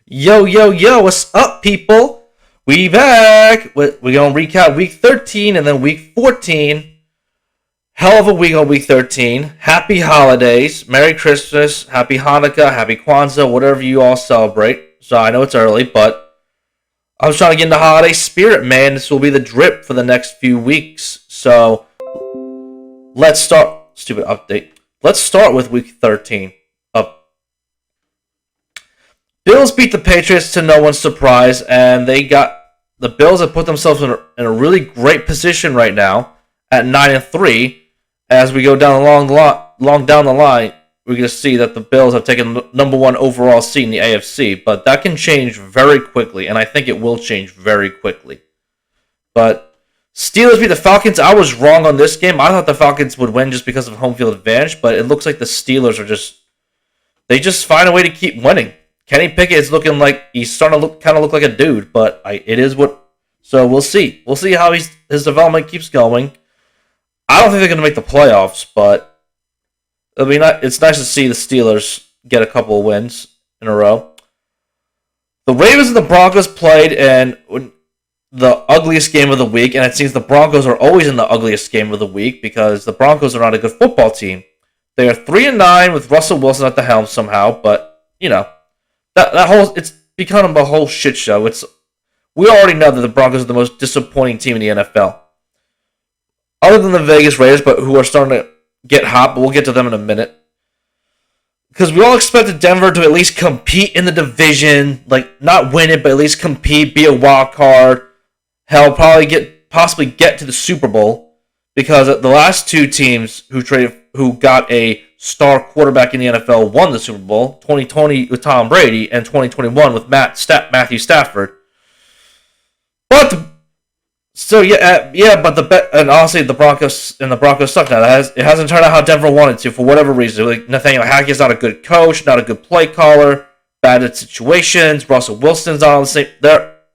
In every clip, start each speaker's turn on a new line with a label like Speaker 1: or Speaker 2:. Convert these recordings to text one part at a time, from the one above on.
Speaker 1: Yo, yo, yo, what's up, people? We back. We're going to recap week 13 and then week 14. Hell of a week on week 13. Happy holidays. Merry Christmas. Happy Hanukkah. Happy Kwanzaa. Whatever you all celebrate. So I know it's early, but I was trying to get into holiday spirit, man. This will be the drip for the next few weeks. So let's start. Stupid update. Let's start with week 13. Bills beat the Patriots to no one's surprise, and the Bills have put themselves in a really great position right now at 9-3. As we go down long down the line, we're going to see that the Bills have taken the number one overall seed in the AFC, but that can change very quickly, and I think it will change very quickly. But Steelers beat the Falcons. I was wrong on this game. I thought the Falcons would win just because of home field advantage, but it looks like the Steelers they just find a way to keep winning. Kenny Pickett is looking like he's starting to look like a dude, but it is what. So we'll see. We'll see how his development keeps going. I don't think they're going to make the playoffs, but I mean, it's nice to see the Steelers get a couple of wins in a row. The Ravens and the Broncos played in the ugliest game of the week, and it seems the Broncos are always in the ugliest game of the week because the Broncos are not a good football team. They are 3-9 with Russell Wilson at the helm somehow, but you know. It's become a whole shit show. We already know that the Broncos are the most disappointing team in the NFL. Other than the Vegas Raiders, but who are starting to get hot, but we'll get to them in a minute. Because we all expected Denver to at least compete in the division, like not win it, but at least compete, be a wild card. Hell, possibly get to the Super Bowl. Because the last two teams who got a star quarterback in the NFL won the Super Bowl, 2020 with Tom Brady and 2021 with Matthew Stafford. But honestly, the Broncos suck now. It hasn't turned out how Denver wanted to for whatever reason. Like Nathaniel Hackett's not a good coach, not a good play caller, bad at situations. Russell Wilson's not on the same.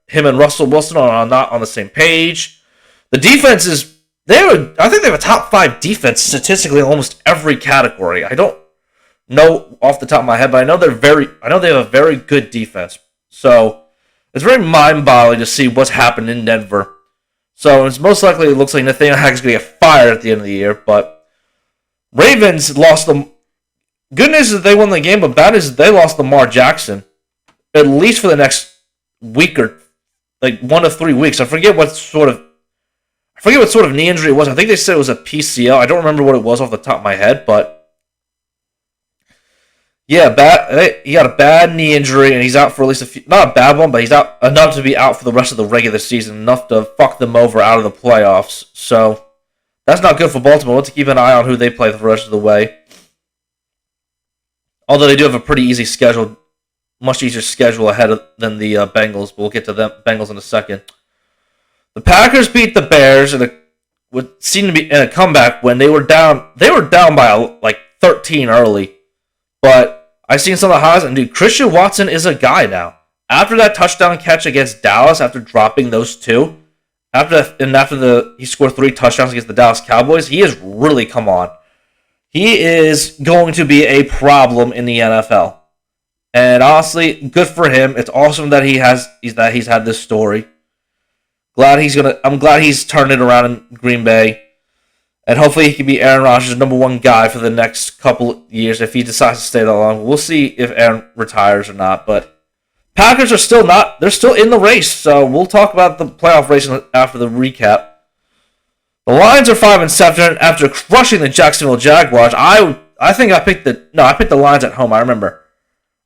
Speaker 1: Him and Russell Wilson are not on the same page. The defense is. I think they have a top 5 defense statistically in almost every category. I don't know off the top of my head, but I know they have a very good defense. So it's very mind-boggling to see what's happened in Denver. So it's most likely it looks like Nathaniel Hackett's going to get fired at the end of the year. But Ravens lost them. Good news is they won the game, but bad news is they lost Lamar Jackson at least for the next week or like 1 to 3 weeks. I forget what sort of knee injury it was. I think they said it was a PCL. I don't remember what it was off the top of my head, but yeah, he got a bad knee injury, and he's out for at least a few. Not a bad one, but he's out enough to be out for the rest of the regular season, enough to fuck them over out of the playoffs. So that's not good for Baltimore. We'll have to keep an eye on who they play for the rest of the way. Although they do have a pretty easy schedule, much easier schedule ahead than the Bengals, but we'll get to them Bengals in a second. The Packers beat the Bears in what seemed to be in a comeback when they were down. They were down by like 13 early, but I've seen some of the highlights, and dude, Christian Watson is a guy now. After that touchdown catch against Dallas, after dropping those two, he scored 3 touchdowns against the Dallas Cowboys, he has really come on. He is going to be a problem in the NFL, and honestly, good for him. It's awesome that he's had this story. I'm glad he's turned it around in Green Bay, and hopefully he can be Aaron Rodgers' number 1 guy for the next couple of years if he decides to stay that long. We'll see if Aaron retires or not, but Packers are still not. They're still in the race, so we'll talk about the playoff race after the recap. The Lions are 5-7 after crushing the Jacksonville Jaguars. I picked the Lions at home. I remember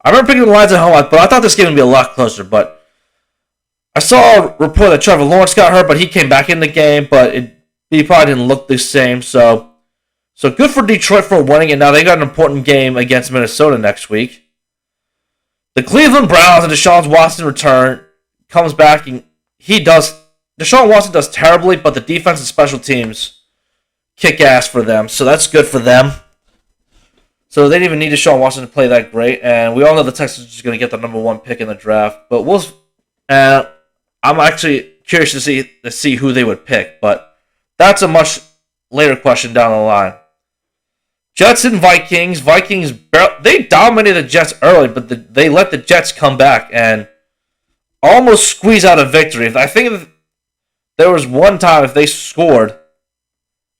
Speaker 1: picking the Lions at home, but I thought this game would be a lot closer, but I saw a report that Trevor Lawrence got hurt, but he came back in the game, but he probably didn't look the same. So good for Detroit for winning it. Now they got an important game against Minnesota next week. The Cleveland Browns and Deshaun Watson return, comes back, and Deshaun Watson does terribly, but the defense and special teams kick ass for them, so that's good for them. So they didn't even need Deshaun Watson to play that great, and we all know the Texans are just going to get the number 1 pick in the draft, but I'm actually curious to see who they would pick, but that's a much later question down the line. Jets and Vikings. They dominated the Jets early, but they let the Jets come back and almost squeeze out a victory. I think if there was one time if they scored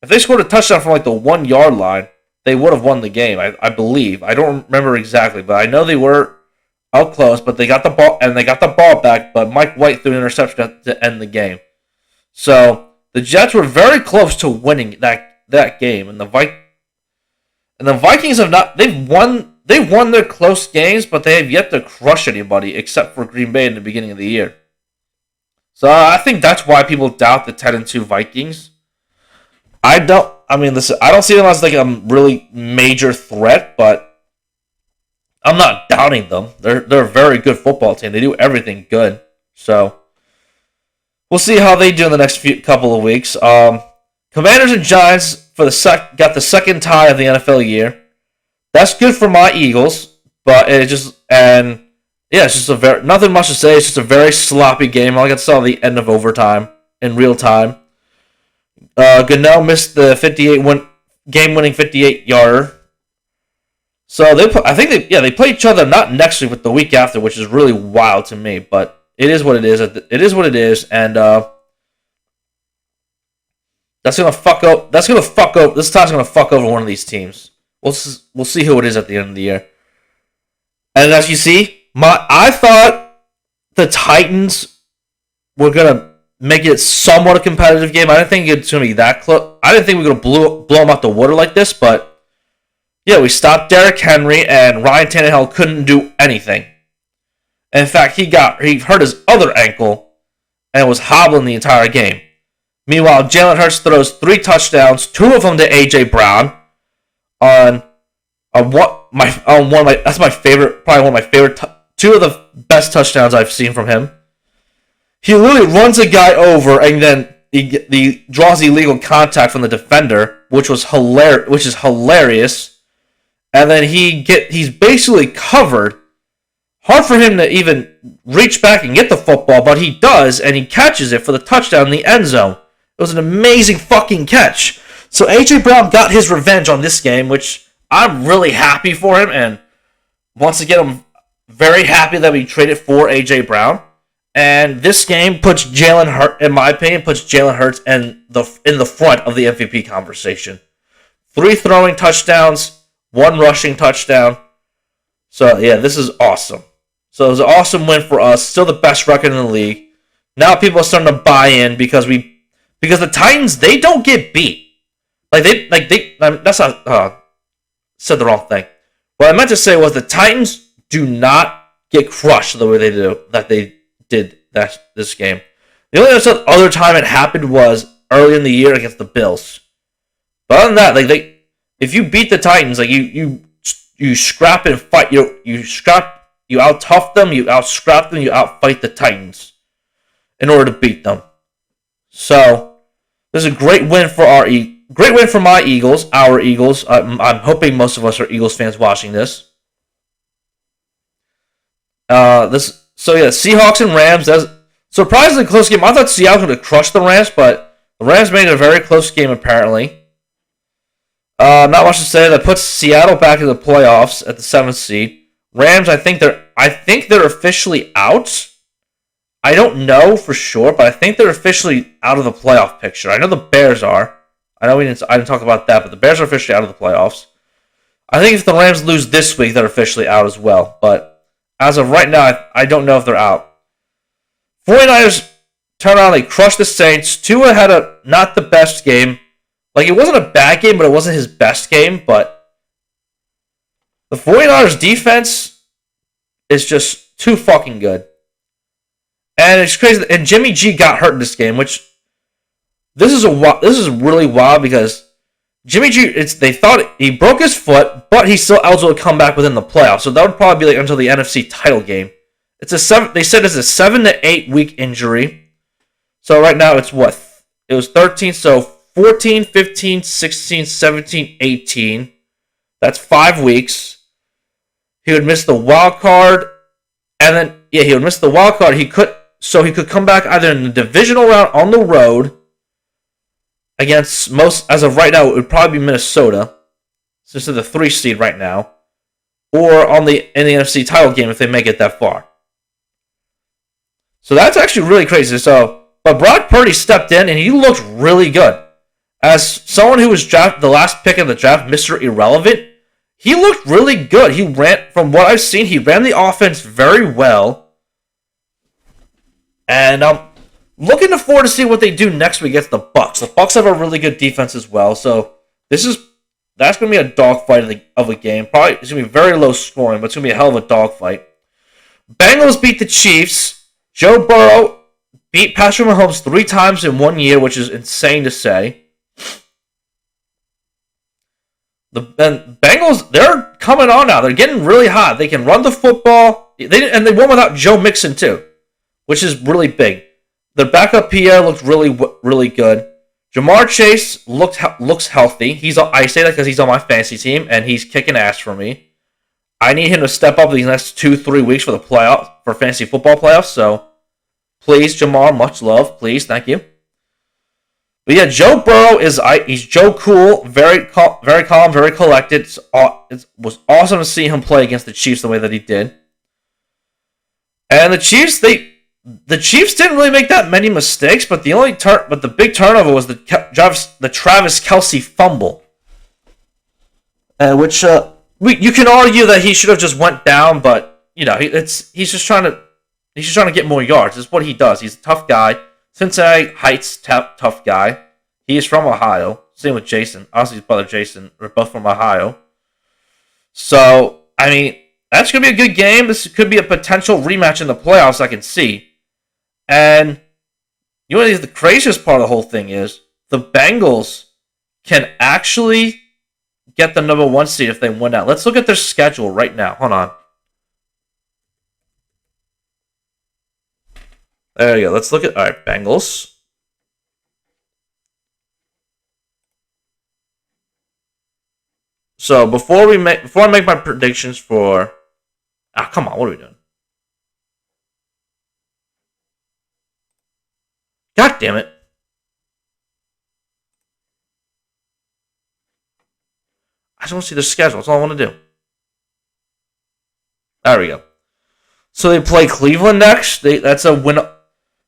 Speaker 1: a touchdown from like the 1 yard line, they would have won the game. I believe. I don't remember exactly, but I know they were out close. But they got the ball back. But Mike White threw an interception to end the game. So the Jets were very close to winning that game, and the Vikings have not. They've won their close games, but they have yet to crush anybody except for Green Bay in the beginning of the year. So I think that's why people doubt the 10-2 Vikings. Listen, I don't see them as like a really major threat, but I'm not doubting them. They're a very good football team. They do everything good. So we'll see how they do in the next couple of weeks. Commanders and Giants got the second tie of the NFL year. That's good for my Eagles, but it's just nothing much to say. It's just a very sloppy game. All I got saw the end of overtime in real time. Goodell missed the game-winning 58-yarder. So they play each other not next week, but the week after, which is really wild to me. But it is what it is. It is what it is, and that's gonna fuck up. This time's gonna fuck over one of these teams. We'll see who it is at the end of the year. And as you see, I thought the Titans were gonna make it somewhat a competitive game. I didn't think it's gonna be that close. I didn't think we were gonna blow them out the water like this. But yeah, we stopped Derrick Henry, and Ryan Tannehill couldn't do anything. In fact, he hurt his other ankle and was hobbling the entire game. Meanwhile, Jalen Hurts throws 3 touchdowns, 2 of them to A.J. Brown that's my favorite, probably one of my favorite, 2 of the best touchdowns I've seen from him. He literally runs a guy over and then he draws illegal contact from the defender, which is hilarious. And then he's basically covered. Hard for him to even reach back and get the football, but he does, and he catches it for the touchdown in the end zone. It was an amazing fucking catch. So A.J. Brown got his revenge on this game, which I'm really happy for him, and once again, I'm very happy that we traded for A.J. Brown. And this game puts Jalen Hurts, in my opinion, in the front of the MVP conversation. 3 throwing touchdowns, 1 rushing touchdown. So yeah, this is awesome. So it was an awesome win for us. Still the best record in the league. Now people are starting to buy in because the Titans, they don't get beat. Said the wrong thing. What I meant to say was the Titans do not get crushed the way they did this game. The only other time it happened was early in the year against the Bills. But other than that, if you beat the Titans, you scrap and fight. You out-tough them, you out-scrap them, you out-fight the Titans in order to beat them. So this is a great win for my Eagles, our Eagles. I'm hoping most of us are Eagles fans watching this. Seahawks and Rams. That's surprisingly close game. I thought Seattle was going to crush the Rams, but the Rams made it a very close game apparently. Not much to say. That puts Seattle back in the playoffs at the 7th seed. Rams, I think they're officially out. I don't know for sure, but I think they're officially out of the playoff picture. I know the Bears are. I didn't talk about that, but the Bears are officially out of the playoffs. I think if the Rams lose this week, they're officially out as well. But as of right now, I don't know if they're out. 49ers turn around, they crushed the Saints. Tua had not the best game. It wasn't a bad game, but it wasn't his best game. But the 49ers defense is just too fucking good. And it's crazy. And Jimmy G got hurt in this game, which this is really wild because Jimmy G, they thought he broke his foot, but he's still eligible to come back within the playoffs. So that would probably be until the NFC title game. They said it's a 7 to 8 week injury. So right now it's what? It was 13, so 14, 15, 16, 17, 18. That's 5 weeks. He would miss the wild card, and then he would miss the wild card. He could come back either in the divisional round on the road against as of right now, it would probably be Minnesota. since they're the 3 seed right now, or in the NFC title game if they make it that far. So that's actually really crazy. But Brock Purdy stepped in and he looked really good. As someone who was drafted the last pick of the draft, Mr. Irrelevant, he looked really good. He ran, from what I've seen, he ran the offense very well. And I'm looking forward to see what they do next week against the Bucs. The Bucs have a really good defense as well, so that's going to be a dogfight of a game. Probably it's going to be very low scoring, but it's going to be a hell of a dogfight. Bengals beat the Chiefs. Joe Burrow beat Patrick Mahomes 3 times in 1 year, which is insane to say. The Bengals, they're coming on now. They're getting really hot. They can run the football. And they won without Joe Mixon, too, which is really big. Their backup Pierre looked really, really good. Jamar Chase looks healthy. I say that because he's on my fantasy team, and he's kicking ass for me. I need him to step up these next 2-3 weeks for the playoffs, for fantasy football playoffs. So, please, Jamar, much love. Please, thank you. But yeah, Joe Burrow he's Joe Cool, very calm, very collected. It was awesome to see him play against the Chiefs the way that he did. And the Chiefs didn't really make that many mistakes, but the big turnover was the Travis Kelce fumble, which you can argue that he should have just went down, but he's just trying to get more yards. That's what he does. He's a tough guy. Cincinnati Heights tough guy. He is from Ohio. Same with Jason. Obviously, his brother Jason. We're both from Ohio. So, I mean, that's going to be a good game. This could be a potential rematch in the playoffs, I can see. And you know what the craziest part of the whole thing is? The Bengals can actually get the number 1 seed if they win out. Let's look at their schedule right now. Hold on. There you go. Let's look at... All right, Bengals. So, before I make my predictions for... come on. What are we doing? God damn it. I just want to see the schedule. That's all I want to do. There we go. So, they play Cleveland next. That's a win...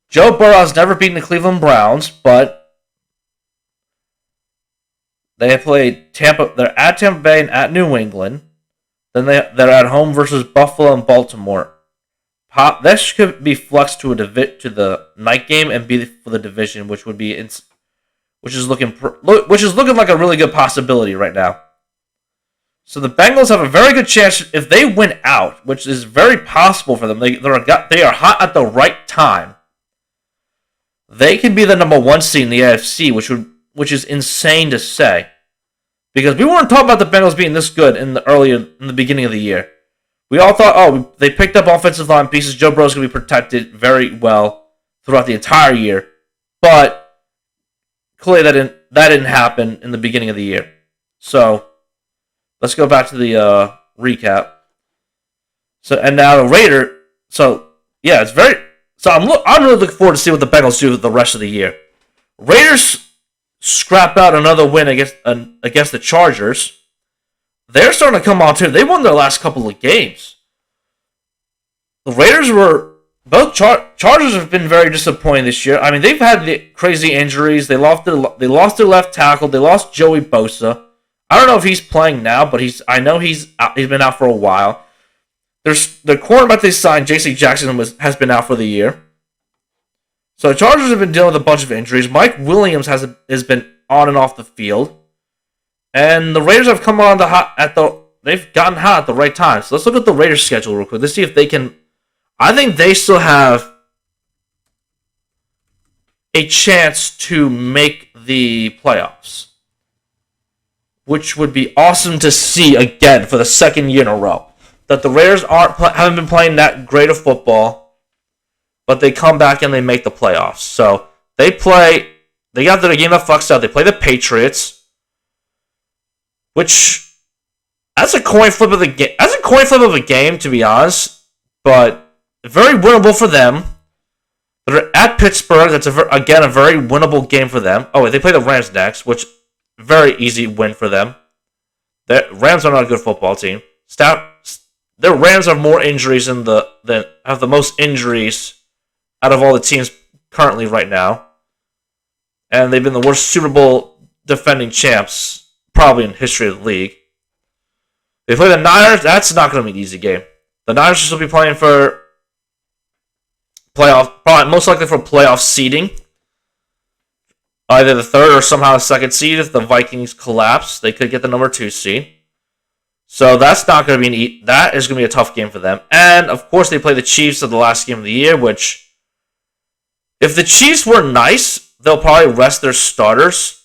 Speaker 1: Joe Burrow's never beaten the Cleveland Browns, but they played Tampa. They're at Tampa Bay and at New England. Then they're at home versus Buffalo and Baltimore. This could be flexed to the night game and be for the division, which is looking like a really good possibility right now. So the Bengals have a very good chance if they win out, which is very possible for them. They are hot at the right time. They can be the number 1 seed in the AFC, which is insane to say, because we weren't talking about the Bengals being this good in the beginning of the year. We all thought, they picked up offensive line pieces. Joe Burrow's going to be protected very well throughout the entire year, but clearly that didn't happen in the beginning of the year. So let's go back to the recap. So and now the Raider. So yeah, it's very. So I'm really looking forward to see what the Bengals do the rest of the year. Raiders scrap out another win against the Chargers. They're starting to come on too. They won their last couple of games. The Raiders both Chargers have been very disappointing this year. I mean, they've had the crazy injuries. They lost their left tackle. They lost Joey Bosa. I don't know if he's playing now, but I know he's been out for a while. The cornerback they signed, J.C. Jackson, has been out for the year. So the Chargers have been dealing with a bunch of injuries. Mike Williams has been on and off the field, and the Raiders have come on they've gotten hot at the right time. So let's look at the Raiders' schedule real quick. Let's see if they can. I think they still have a chance to make the playoffs, which would be awesome to see again for the second year in a row. That the Raiders haven't been playing that great of football, but they come back and they make the playoffs. So they got their game that fucks out. They play the Patriots, which that's a coin flip of the game. That's a coin flip of a game, to be honest, but very winnable for them. They're at Pittsburgh. That's again a very winnable game for them. Oh, wait, they play the Rams next, which very easy win for them. The Rams are not a good football team. Their Rams have more injuries than have the most injuries out of all the teams currently right now, and they've been the worst Super Bowl defending champs probably in history of the league. They play the Niners. That's not going to be an easy game. The Niners will still be playing for playoff, probably most likely for playoff seeding. Either the third or somehow the second seed. If the Vikings collapse, they could get the number 2 seed. So that's not going to be that is going to be a tough game for them. And of course, they play the Chiefs at the last game of the year. Which, if the Chiefs were nice, they'll probably rest their starters.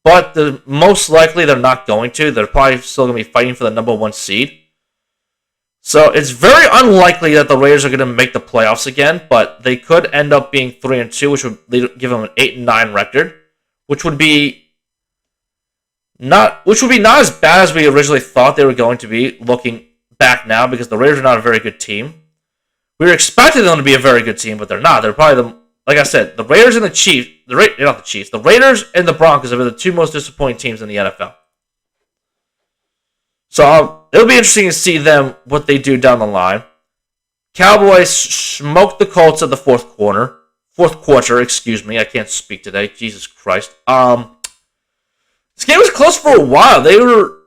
Speaker 1: But most likely they're not going to. They're probably still going to be fighting for the number 1 seed. So it's very unlikely that the Raiders are going to make the playoffs again, but they could end up being 3-2, which would give them an 8-9 record, which would be not as bad as we originally thought they were going to be. Looking back now, because the Raiders are not a very good team. We were expecting them to be a very good team, but they're not. They're probably like I said, the Raiders and the Chiefs. The Raiders and the Broncos are the 2 most disappointing teams in the NFL. So it'll be interesting to see what they do down the line. Cowboys smoked the Colts at the fourth quarter. I can't speak today. Jesus Christ. This game was close for a while. It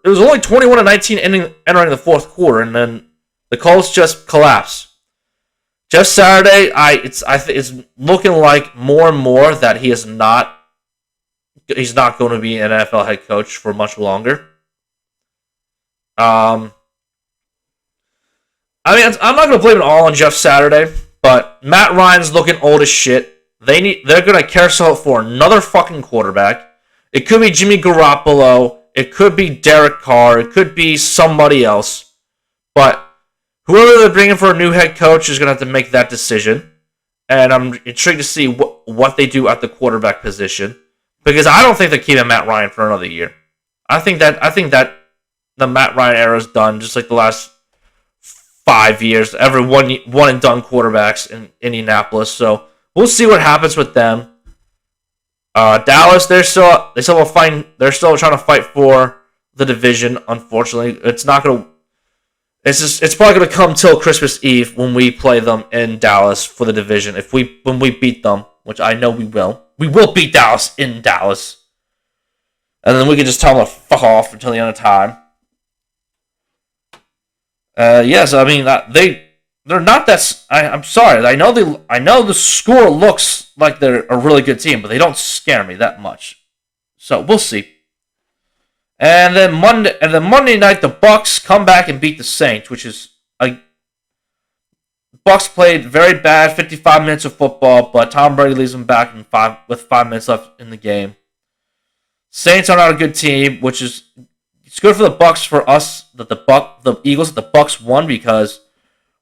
Speaker 1: was only 21-19 entering the fourth quarter, and then the Colts just collapsed. Just Saturday, it's looking like more and more that he's not going to be an NFL head coach for much longer. I'm not going to blame it all on Jeff Saturday, but Matt Ryan's looking old as shit. They're going to carousel for another fucking quarterback. It could be Jimmy Garoppolo. It could be Derek Carr. It could be somebody else. But whoever they're bringing for a new head coach is going to have to make that decision. And I'm intrigued to see what they do at the quarterback position, because I don't think they're keeping Matt Ryan for another year. I think that the Matt Ryan era is done, just like the last 5 years. Every one and done quarterbacks in Indianapolis. So we'll see what happens with them. Dallas, they're still trying to fight for the division. Unfortunately, it's probably going to come till Christmas Eve when we play them in Dallas for the division. When we beat them, which I know we will beat Dallas in Dallas, and then we can just tell them to fuck off until the end of time. Yes, I mean they're not that. I'm sorry. I know the score looks like they're a really good team, but they don't scare me that much. So we'll see. And then Monday night, the Bucks come back and beat the Saints, which is Bucks played very bad, 55 minutes of football, but Tom Brady leaves them back with 5 minutes left in the game. Saints are not a good team, which is it's good for the Bucks for us that the Eagles that the Bucks won, because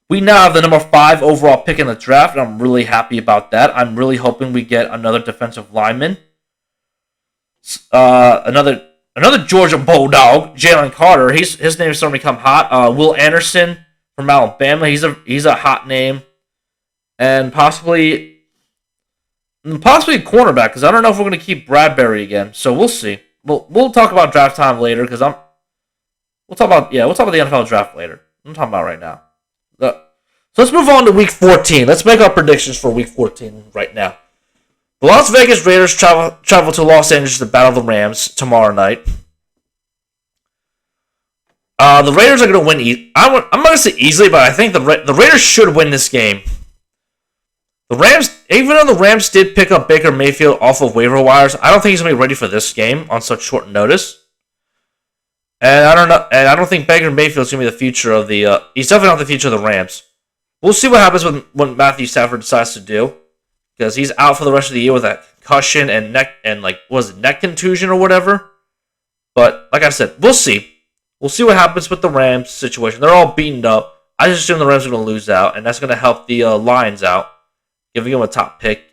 Speaker 1: we now have the number 5 overall pick in the draft, and I'm really happy about that. I'm really hoping we get another defensive lineman, another Georgia Bulldog, Jalen Carter. His name is starting to become hot. Will Anderson from Alabama. He's a hot name, and possibly a cornerback, because I don't know if we're going to keep Bradbury again. So we'll see. We'll talk about draft time later, because we'll talk about the NFL draft later. I'm talking about right now. So let's move on to Week 14. Let's make our predictions for Week 14 right now. The Las Vegas Raiders travel to Los Angeles to battle the Rams tomorrow night. The Raiders are going to win. I'm not going to say easily, but I think the Raiders should win this game. The Rams, even though the Rams did pick up Baker Mayfield off of waiver wires, I don't think he's going to be ready for this game on such short notice. And I don't think Baker Mayfield is going to be the future of the. He's definitely not the future of the Rams. We'll see what happens when Matthew Stafford decides to do, because he's out for the rest of the year with a concussion and neck contusion or whatever. But like I said, we'll see. We'll see what happens with the Rams situation. They're all beaten up. I just assume the Rams are going to lose out, and that's going to help the Lions out, giving them a top pick,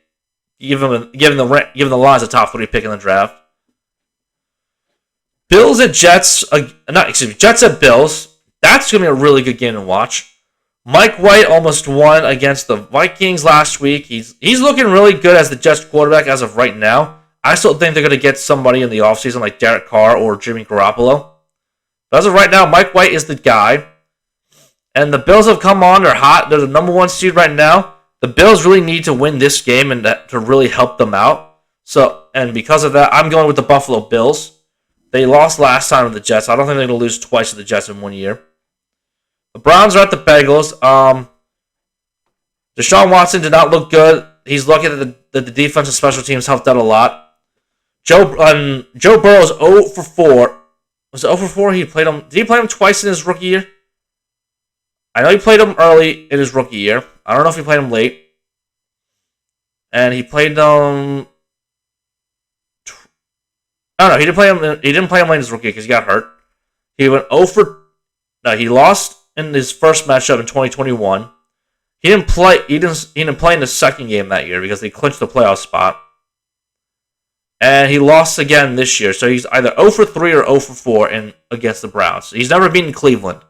Speaker 1: giving the Lions a top 3 pick in the draft. Bills at Jets. Jets at Bills. That's going to be a really good game to watch. Mike White almost won against the Vikings last week. He's looking really good as the Jets quarterback as of right now. I still think they're going to get somebody in the offseason like Derek Carr or Jimmy Garoppolo. But as of right now, Mike White is the guy. And the Bills have come on. They're hot. They're the number 1 seed right now. The Bills really need to win this game and to really help them out. And because of that, I'm going with the Buffalo Bills. They lost last time to the Jets. I don't think they're going to lose twice to the Jets in 1 year. The Browns are at the Bengals. Deshaun Watson did not look good. He's lucky that the defense and special teams helped out a lot. Joe Burrow's 0 for 4. Was it 0 for 4? Did he play him twice in his rookie year? I know he played him early in his rookie year. I don't know if he played him late. And he played him. I don't know. He didn't play him late in his rookie because he got hurt. He went 0 for. No, he lost in his first matchup in 2021. He didn't play. He didn't play in the second game that year because they clinched the playoff spot. And he lost again this year, so he's either 0 for 3 or 0 for 4 against the Browns. He's never beaten Cleveland.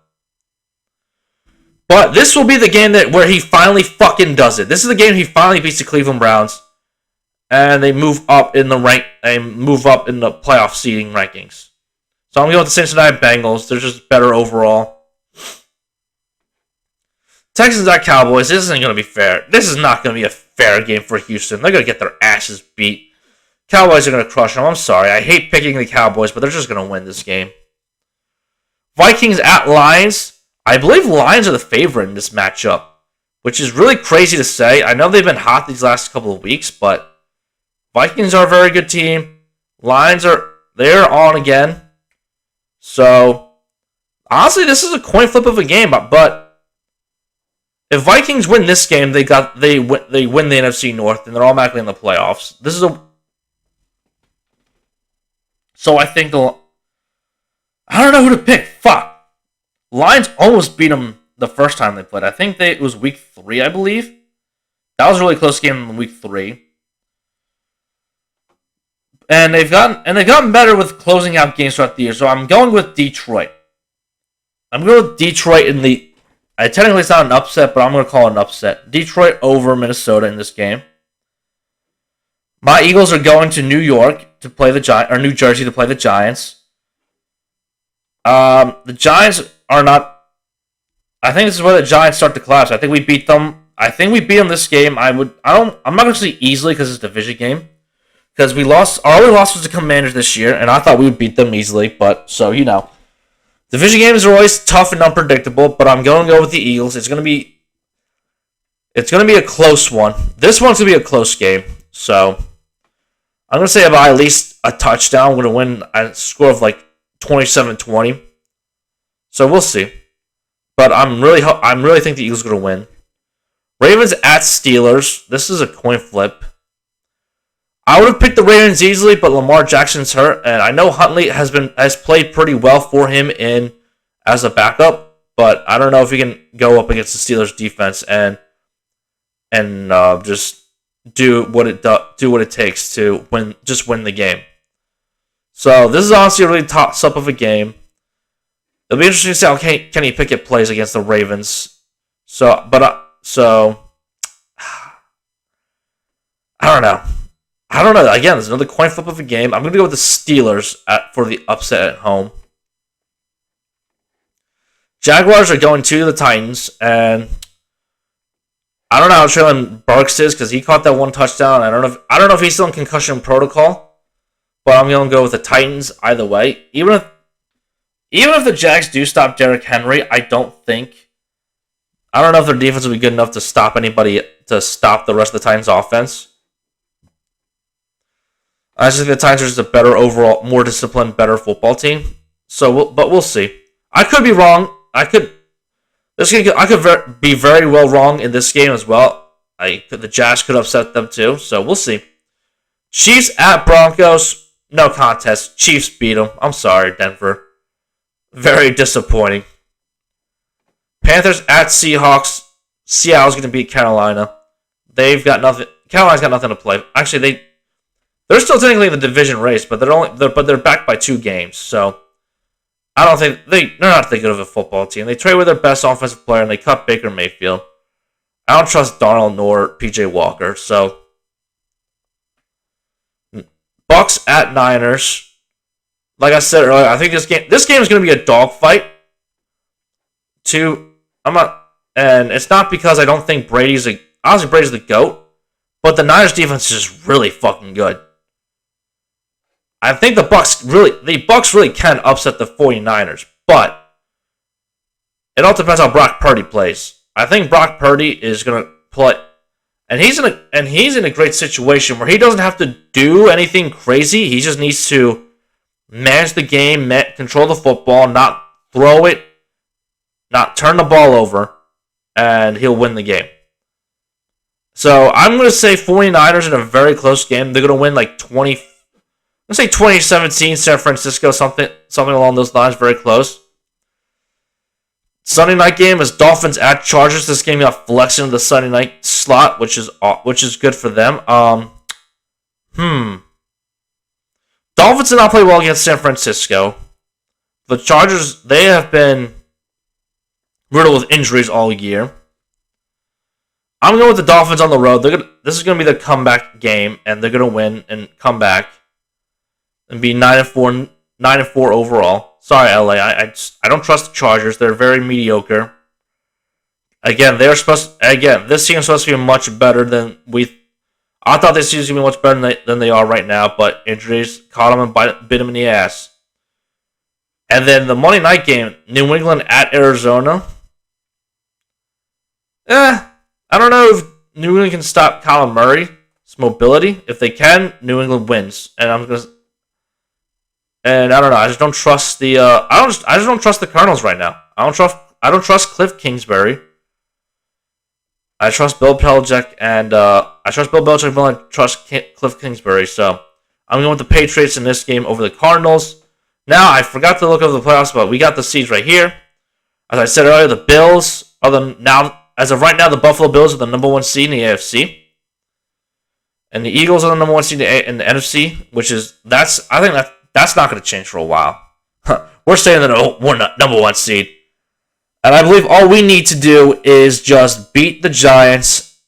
Speaker 1: But this will be the game where he finally fucking does it. This is the game he finally beats the Cleveland Browns, and they move up in the playoff seeding rankings. So I'm going with the Cincinnati Bengals. They're just better overall. Texans at Cowboys. This isn't going to be fair. This is not going to be a fair game for Houston. They're going to get their asses beat. Cowboys are going to crush them. I'm sorry. I hate picking the Cowboys, but they're just going to win this game. Vikings at Lions. I believe Lions are the favorite in this matchup, which is really crazy to say. I know they've been hot these last couple of weeks, but Vikings are a very good team. Lions they're on again. So, honestly, this is a coin flip of a game, but if Vikings win this game, they win the NFC North, and they're automatically in the playoffs. So I think I don't know who to pick. Fuck. Lions almost beat them the first time they played. I think it was week 3, I believe. That was a really close game in week 3. And they've gotten better with closing out games throughout the year. So I'm going with Detroit. I'm going with Detroit technically it's not an upset, but I'm going to call it an upset. Detroit over Minnesota in this game. My Eagles are going to New York to play New Jersey to play the Giants. The Giants are not. I think this is where the Giants start to collapse. I think we beat them. This game. I'm not going to say easily because it's a division game. Because our only loss was the Commanders this year, and I thought we would beat them easily. But division games are always tough and unpredictable. But I'm going to go with the Eagles. It's going to be a close one. This one's going to be a close game. So I'm going to say about at least a touchdown. I'm going to win a score of like 27-20. So we'll see. But I really think the Eagles are going to win. Ravens at Steelers. This is a coin flip. I would have picked the Ravens easily, but Lamar Jackson's hurt, and I know Huntley has played pretty well for him as a backup, but I don't know if he can go up against the Steelers defense and just do what it takes to win the game. So this is honestly a really toss-up of a game. It'll be interesting to see how Kenny Pickett plays against the Ravens. So I don't know. Again, there's another coin flip of a game. I'm going to go with the Steelers for the upset at home. Jaguars are going to the Titans, and I don't know how Traylon Burks is because he caught that one touchdown. I don't know if he's still in concussion protocol, but I'm going to go with the Titans either way. Even if the Jags do stop Derrick Henry, I don't know if their defense will be good enough to stop the rest of the Titans' offense. I just think the Titans are just a better overall, more disciplined, better football team. But we'll see. I could be wrong. I could be very well wrong in this game as well. The Jazz could upset them too. So we'll see. Chiefs at Broncos, no contest. Chiefs beat them. I'm sorry, Denver. Very disappointing. Panthers at Seahawks. Seattle's going to beat Carolina. They've got nothing. Carolina's got nothing to play. Actually, they're still technically in the division race, but they're backed by 2 games. So I don't think they're not that good of a football team. They trade with their best offensive player and they cut Baker Mayfield. I don't trust Darnold nor PJ Walker. So Bucks at Niners. like I said earlier, I think this game is going to be a dogfight. And it's not because I don't think honestly Brady's the GOAT, but the Niners defense is really fucking good. I think the Bucks really can upset the 49ers, but it all depends how Brock Purdy plays. I think Brock Purdy is going to play, and he's in a great situation where he doesn't have to do anything crazy. He just needs to manage the game, control the football, not throw it, not turn the ball over, and he'll win the game. So I'm going to say 49ers in a very close game. They're going to win like 2017 San Francisco, something along those lines, very close. Sunday night game is Dolphins at Chargers. This game got flexed into the Sunday night slot, which is good for them. Dolphins did not play well against San Francisco. The Chargers, they have been riddled with injuries all year. I'm going with the Dolphins on the road. This is going to be their comeback game, and they're going to win and come back and be 9-4 overall. Sorry, LA. I don't trust the Chargers. They're very mediocre. Again, this team is supposed to be much better than I thought this team was going to be much better than they are right now, but injuries caught them and bit them in the ass. And then the Monday night game, New England at Arizona. I don't know if New England can stop Kyler Murray's mobility. If they can, New England wins. And I don't know. I just don't trust the. I just don't trust the Cardinals right now. I don't trust Cliff Kingsbury. I trust Bill Belichick and I trust Bill Belichick more than I trust Cliff Kingsbury. So I'm going with the Patriots in this game over the Cardinals. Now I forgot to look over the playoffs, but we got the seeds right here. As I said earlier, the Bills as of right now, the Buffalo Bills are the number 1 seed in the AFC. And the Eagles are the number 1 seed in the NFC, I think that's not going to change for a while. We're saying that we're not number 1 seed. And I believe all we need to do is just beat the Giants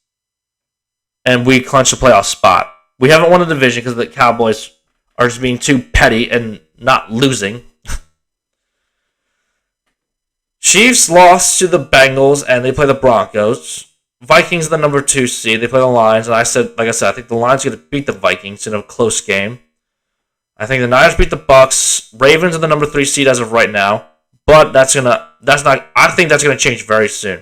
Speaker 1: and we clinch a playoff spot. We haven't won the division because the Cowboys are just being too petty and not losing. Chiefs lost to the Bengals and they play the Broncos. Vikings are the number 2 seed. They play the Lions, and I think the Lions are going to beat the Vikings in a close game. I think the Niners beat the Bucks. Ravens are the number 3 seed as of right now, but I think that's gonna change very soon.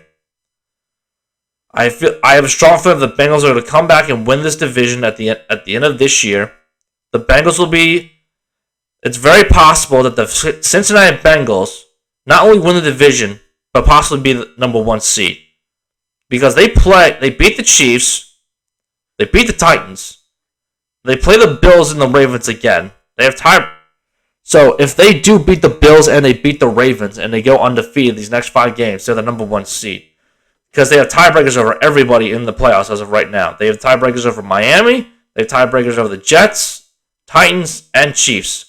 Speaker 1: I have a strong feeling the Bengals are going to come back and win this division at the end of this year. The Bengals will be. It's very possible that the Cincinnati Bengals not only win the division, but possibly be the number 1 seed. Because they beat the Chiefs, they beat the Titans, they play the Bills and the Ravens again. They have time. So if they do beat the Bills and they beat the Ravens and they go undefeated these next 5 games, they're the number 1 seed. Because they have tiebreakers over everybody in the playoffs as of right now. They have tiebreakers over Miami, they have tiebreakers over the Jets, Titans, and Chiefs.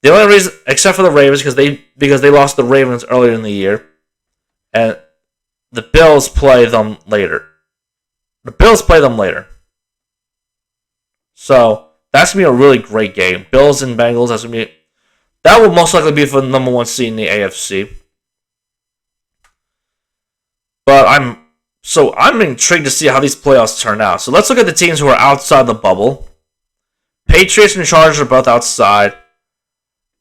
Speaker 1: The only reason, except for the Ravens, because they lost the Ravens earlier in the year, and the Bills play them later. So that's gonna be a really great game. Bills and Bengals. That will most likely be for the number 1 seed in the AFC. But I'm intrigued to see how these playoffs turn out. So let's look at the teams who are outside the bubble. Patriots and Chargers are both outside.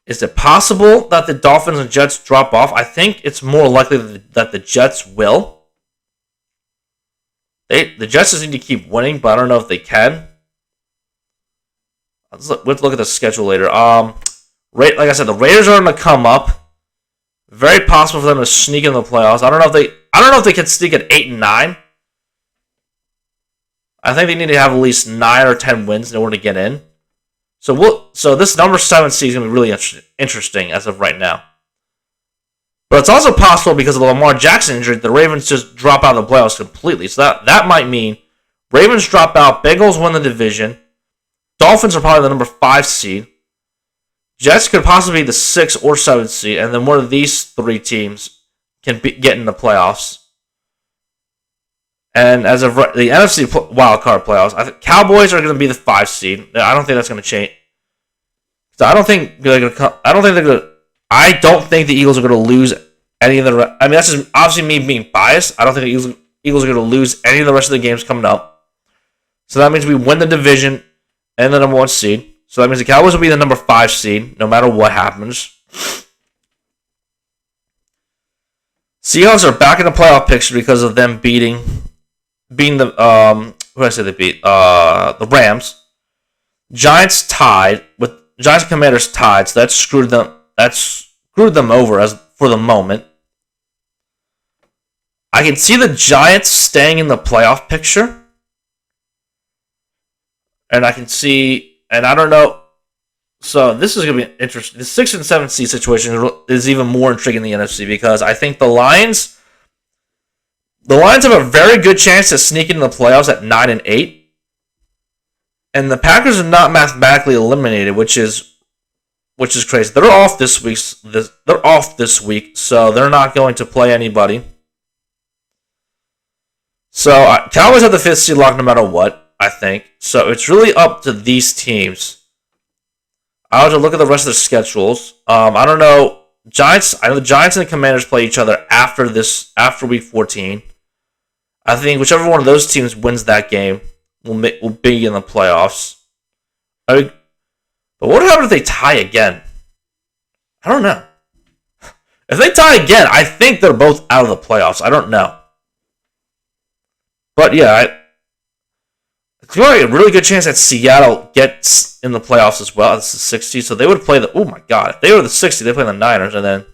Speaker 1: Is it possible that the Dolphins and Jets drop off? I think it's more likely that the Jets will. The Jets just need to keep winning, but I don't know if they can. Let's look at the schedule later. Like I said, the Raiders are going to come up. Very possible for them to sneak in the playoffs. I don't know if they can sneak at 8 and 9. I think they need to have at least 9 or 10 wins in order to get in. So this number 7 seed is going to be really interesting as of right now. But it's also possible because of the Lamar Jackson injury, the Ravens just drop out of the playoffs completely. So that might mean Ravens drop out, Bengals win the division, Dolphins are probably the number 5 seed, Jets could possibly be the 6 or 7 seed, and then one of these 3 teams can get in the playoffs. And as of the NFC wildcard playoffs, I think Cowboys are going to be the 5 seed. I don't think that's going to change. So I don't think they're gonna. I don't think they're gonna. I don't think the Eagles are gonna lose any of the. I mean, that's just obviously me being biased. I don't think the Eagles are gonna lose any of the rest of the games coming up. So that means we win the division and the number 1 seed. So that means the Cowboys will be the number 5 seed no matter what happens. Seahawks are back in the playoff picture because of them beating the who did I say they beat? The Rams. Giants tied with Giants and Commanders tied, so that screwed them over as for the moment. I can see the Giants staying in the playoff picture. And I can see, and I don't know. So this is going to be interesting. The 6 and 7 seed situation is even more intriguing in the NFC because I think the Lions have a very good chance to sneak into the playoffs at 9 and 8. And the Packers are not mathematically eliminated, which is crazy. They're off this week, so they're not going to play anybody. So Cowboys have the 5th seed lock no matter what, I think. So it's really up to these teams. I'll have to look at the rest of the schedules. I don't know. I know the Giants and the Commanders play each other after week 14. I think whichever one of those teams wins that game will be in the playoffs. But what happens if they tie again? I don't know. If they tie again, I think they're both out of the playoffs. I don't know. But yeah, it's really a really good chance that Seattle gets in the playoffs as well. It's the 60, so they would play the. Oh my god, if they were the 60, they play the Niners, and then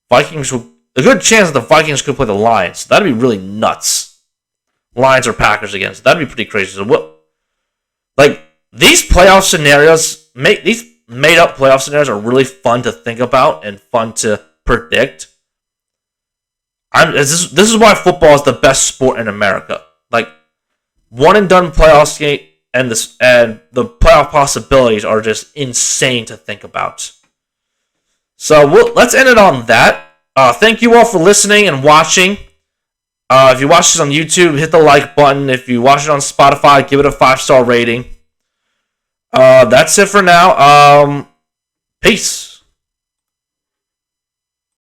Speaker 1: Vikings will. A good chance that the Vikings could play the Lions. So that'd be really nuts. Lions or Packers again. So that'd be pretty crazy. So what? Like these playoff scenarios, these made-up playoff scenarios are really fun to think about and fun to predict. This is why football is the best sport in America. Like one and done playoff game, and the playoff possibilities are just insane to think about. So let's end it on that. Thank you all for listening and watching. If you watch this on YouTube, hit the like button. If you watch it on Spotify, give it a 5-star rating. That's it for now. Peace.